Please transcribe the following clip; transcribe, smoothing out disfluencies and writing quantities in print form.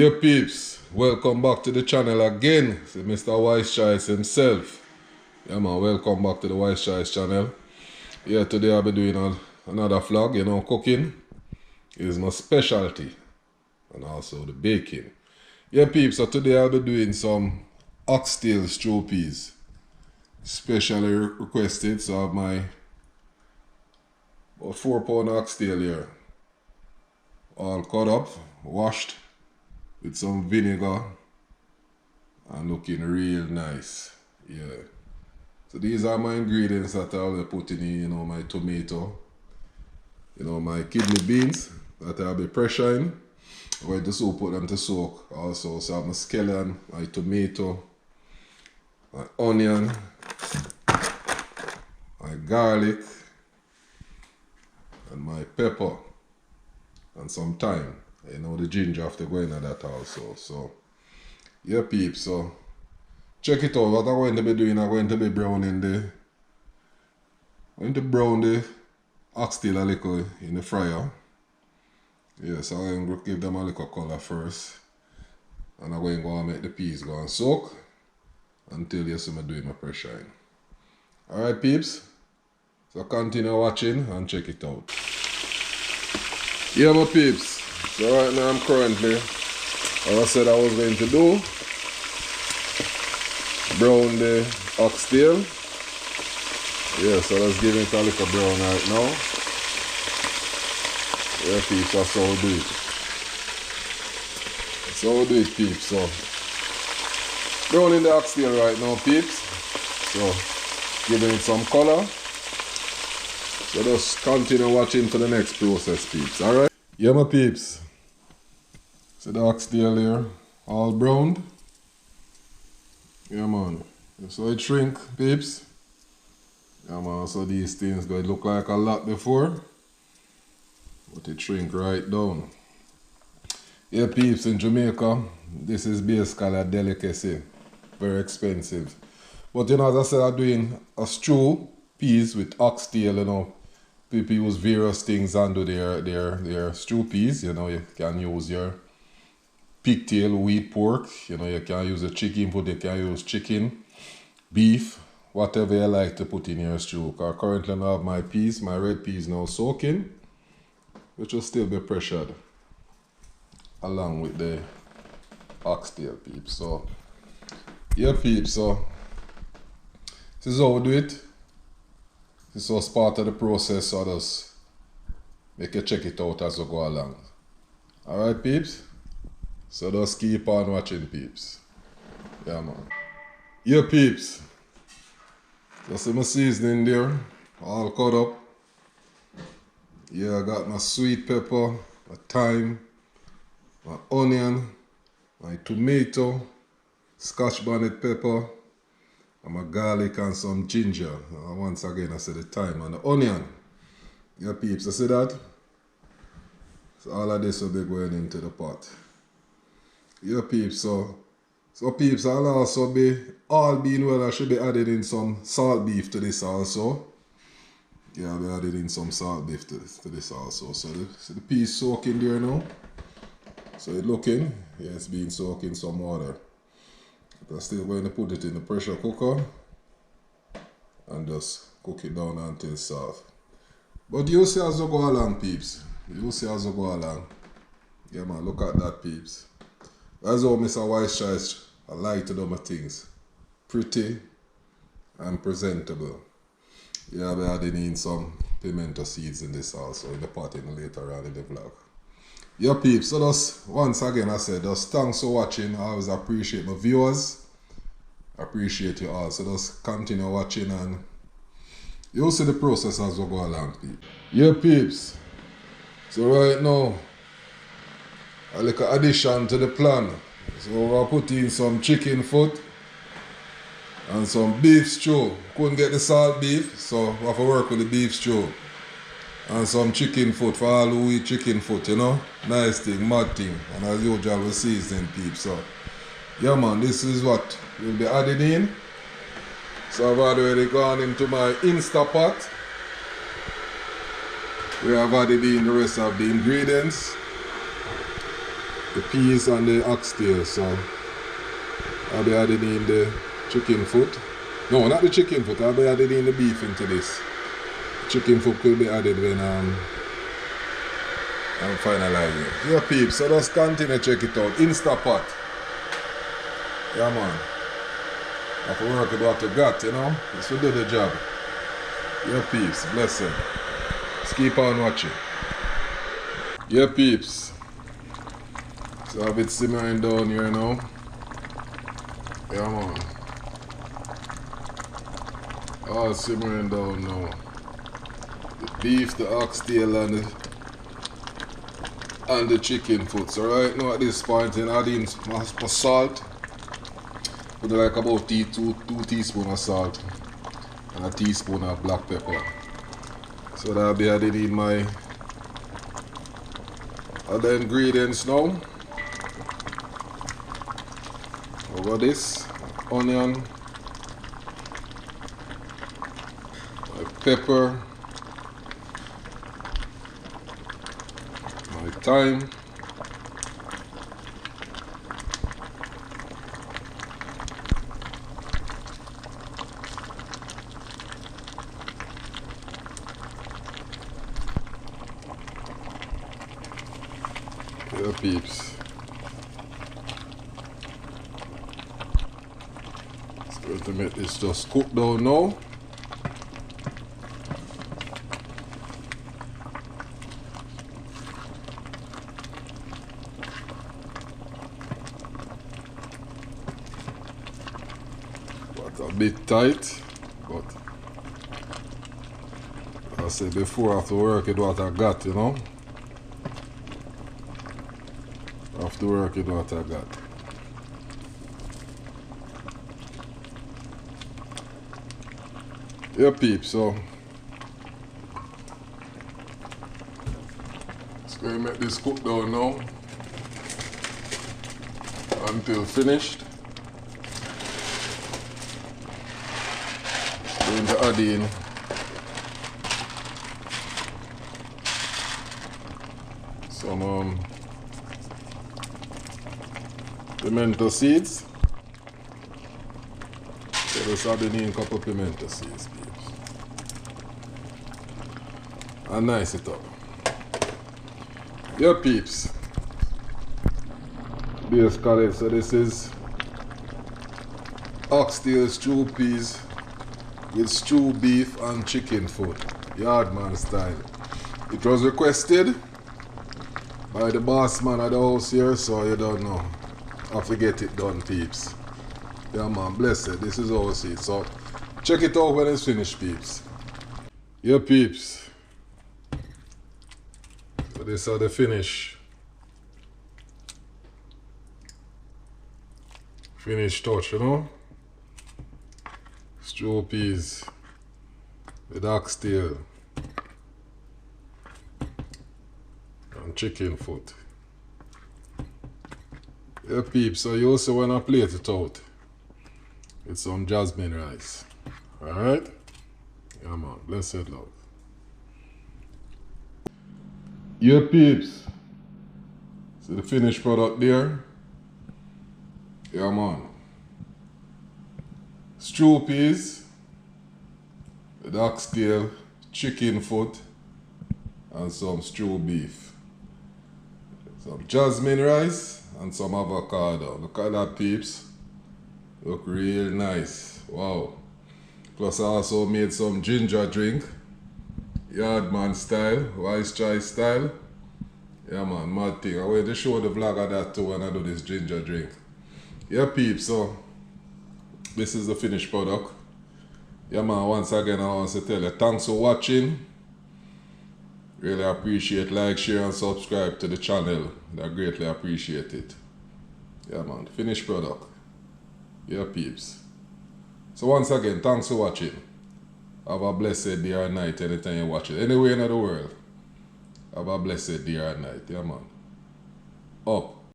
Yeah peeps, welcome back to the channel again. It's Mr. Wise Choice himself. Yeah man, welcome back to the Wise Choice channel. Yeah, today I'll be doing another vlog. You know, cooking is my specialty. And also the baking. Yeah peeps, so today I'll be doing some oxtail stew peas. Specially requested, so I have my about 4 pound oxtail here. All cut up, washed with some vinegar and looking real nice. Yeah. So these are my ingredients that I'll be putting in, you know, my tomato, you know, my kidney beans that I'll be pressuring. I'm going to put them to soak also. So I have my scallion, my tomato, my onion, my garlic, and my pepper, and some thyme. You know, the ginger have to go into that also. So yeah peeps, so check it out. What I'm going to be doing, I'm going to be browning brown the oxtail a little in the fryer. Yeah, so I'm going to give them a little color first. And I'm going to go and make the peas go and soak until you see me doing my pressuring. Alright peeps, so continue watching and check it out. Yeah my peeps, so right now I'm currently, as I said I was going to do, brown the oxtail. Yeah, so let's give it a little brown right now. Yeah peeps, that's how we do it. That's how we do it peeps. So browning the oxtail right now peeps. So giving it some color. So just continue watching for the next process peeps, alright? Yeah my peeps. So the oxtail here, all browned. Yeah man. So it shrink peeps. Yeah man, so these things going to look like a lot before. But it shrink right down. Yeah peeps, in Jamaica, this is basically a delicacy. Very expensive. But you know, as I said, I'm doing a stew peas with oxtail, you know. People use various things and do their stew peas. You know, you can use your pigtail, wheat, pork. You know, you can use a chicken foot, you can use chicken, beef, whatever you like to put in your stew. Currently I have my peas, my red peas now soaking, which will still be pressured along with the oxtail peeps. So yeah peeps, so this is how we do it. This was part of the process, so just make you check it out as we go along. Alright peeps? So just keep on watching peeps. Yeah man. Yeah peeps. Just see my seasoning there, all cut up. Yeah, I got my sweet pepper, my thyme, my onion, my tomato, scotch bonnet pepper, and my garlic and some ginger. Once again I say the thyme and the onion. Yeah peeps, you see that? So all of this will be going into the pot. Yeah peeps, so peeps, I'll also be, all being well, I should be added in some salt beef to this also. Yeah, I'll be added in some salt beef to this also. So the peas soaking there now. So it's looking, yeah, it's being soaked in some water. But I'm still going to put it in the pressure cooker and just cook it down until it's soft. But you see as you go along peeps. You see as you go along. Yeah man, look at that peeps. That's how Mr. Wise Choice, I like to do my things. Pretty and presentable. Yeah, I'll be adding in some pimento seeds in this also, in the pot later on in the vlog. Yeah peeps, so just once again I said, just thanks for watching. I always appreciate my viewers. I appreciate you all. So just continue watching and you'll see the process as we go along peeps. Yeah peeps. So right now, a little addition to the plan. So we'll put in some chicken foot and some beef stew. Couldn't get the salt beef, so we have to work with the beef stew. And some chicken foot for all who eat chicken foot, you know. Nice thing, mad thing. And as usual we season peeps. So yeah man, this is what will be added in. So I've already gone into my Instapot. We have added in the rest of the ingredients. the peas and the oxtail, so I'll be adding in the chicken foot. No, not the chicken foot, I'll be adding in the beef into this. Chicken foot will be added when I'm finalizing. Yeah peeps, so just continue to check it out. Instapot. Yeah man. I have to work with what you got, you know. This will do the job. Yeah peeps, blessing. Just keep on watching. Yeah peeps. So I have it simmering down here now. Yeah man. All simmering down now. The beef, the oxtail and the chicken foot. So right now at this point I'm adding my salt. Put like about two teaspoons of salt and a teaspoon of black pepper. So that'll be added in my other ingredients now. Over this, onion, my pepper, my thyme, yeah peeps. Going to make this just cook down now. But a bit tight, but as I said before, I have to work with what I got, you know. I have to work with what I got. Yeah peeps, so just going to make this cook down now until finished. Going to add in some pimento seeds. So just adding in a couple of pimento seeds. And nice it up. Yeah peeps. Basically, so this is oxtail stew peas with stew beef and chicken foot. Yaad man style. It was requested by the boss man at the house here, so you don't know. I have to get it done peeps. Yeah man, bless it. This is how I see it. So check it out when it's finished peeps. Yeah peeps. So this is the finish. Finish touch, you know. Stew peas with oxtail and chicken foot. Yeah peeps, so you also want to plate it out with some jasmine rice. Alright? Yeah man, blessed love. Yeah peeps, see the finished product there? Yeah man. Stew peas with oxtail, chicken foot and some stew beef. Some jasmine rice and some avocado. Look at that peeps. Look real nice. Wow. Plus I also made some ginger drink. Yaad man style, wise choice style. Yeah man, mad thing. I want to show the vlog of that too when I do this ginger drink. Yeah peeps, so this is the finished product. Yeah man, once again I want to tell you thanks for watching. Really appreciate, like, share and subscribe to the channel. I greatly appreciate it. Yeah man, finished product. Yeah peeps. So once again, thanks for watching. Have a blessed day or night anytime you watch it. Anywhere in the world. Have a blessed day or night. Yeah man. Up.